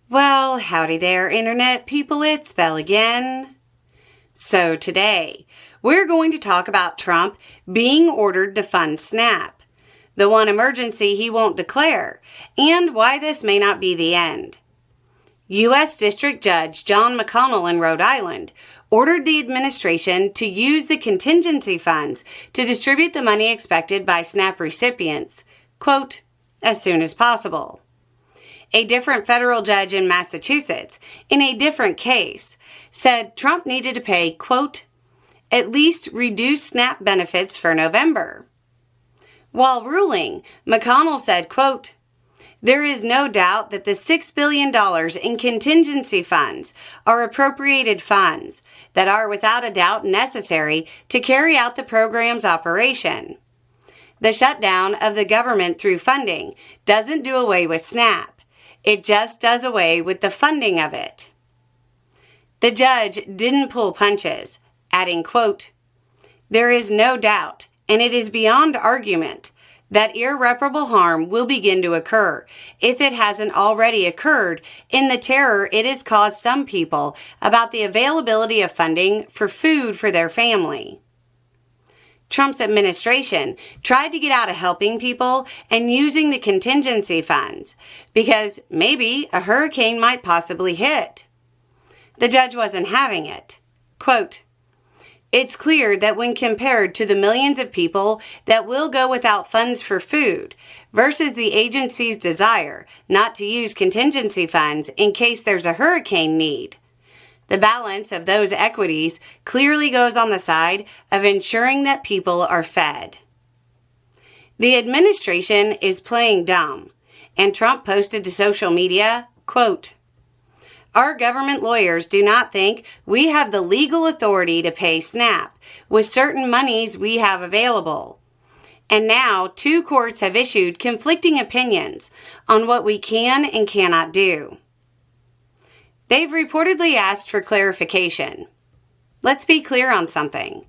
Well, howdy there, Internet people, it's Beau again. So today, we're going to talk about Trump being ordered to fund SNAP, the one emergency he won't declare, and why this may not be the end. U.S. District Judge John McConnell in Rhode Island ordered the administration to use the contingency funds to distribute the money expected by SNAP recipients, quote, as soon as possible. A different federal judge in Massachusetts, in a different case, said Trump needed to pay, quote, at least reduced SNAP benefits for November. While ruling, McConnell said, quote, there is no doubt that the $6 billion in contingency funds are appropriated funds that are without a doubt necessary to carry out the program's operation. The shutdown of the government through funding doesn't do away with SNAP. It just does away with the funding of it. The judge didn't pull punches, adding, quote, there is no doubt, and it is beyond argument, that irreparable harm will begin to occur, if it hasn't already occurred, in the terror it has caused some people about the availability of funding for food for their family. Trump's administration tried to get out of helping people and using the contingency funds because maybe a hurricane might possibly hit. The judge wasn't having it. Quote, it's clear that when compared to the millions of people that will go without funds for food versus the agency's desire not to use contingency funds in case there's a hurricane need, the balance of those equities clearly goes on the side of ensuring that people are fed. The administration is playing dumb, and Trump posted to social media, quote, our government lawyers do not think we have the legal authority to pay SNAP with certain monies we have available. And now 2 courts have issued conflicting opinions on what we can and cannot do. They've reportedly asked for clarification. Let's be clear on something.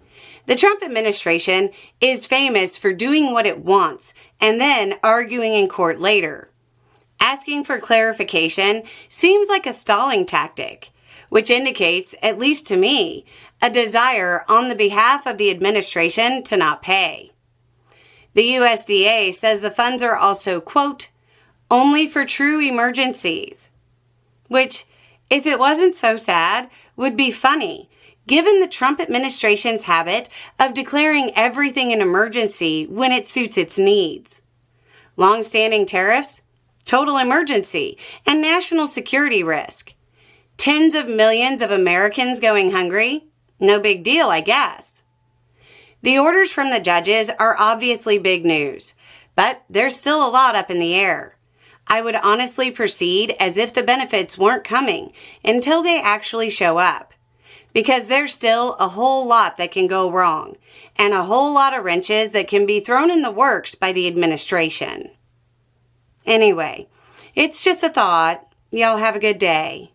The Trump administration is famous for doing what it wants and then arguing in court later. Asking for clarification seems like a stalling tactic, which indicates, at least to me, a desire on the behalf of the administration to not pay. The USDA says the funds are also, quote, only for true emergencies, which, if it wasn't so sad, would be funny, given the Trump administration's habit of declaring everything an emergency when it suits its needs. Long-standing tariffs, total emergency, and national security risk. Tens of millions of Americans going hungry? No big deal, I guess. The orders from the judges are obviously big news, but there's still a lot up in the air. I would honestly proceed as if the benefits weren't coming until they actually show up, because there's still a whole lot that can go wrong and a whole lot of wrenches that can be thrown in the works by the administration. Anyway, it's just a thought. Y'all have a good day.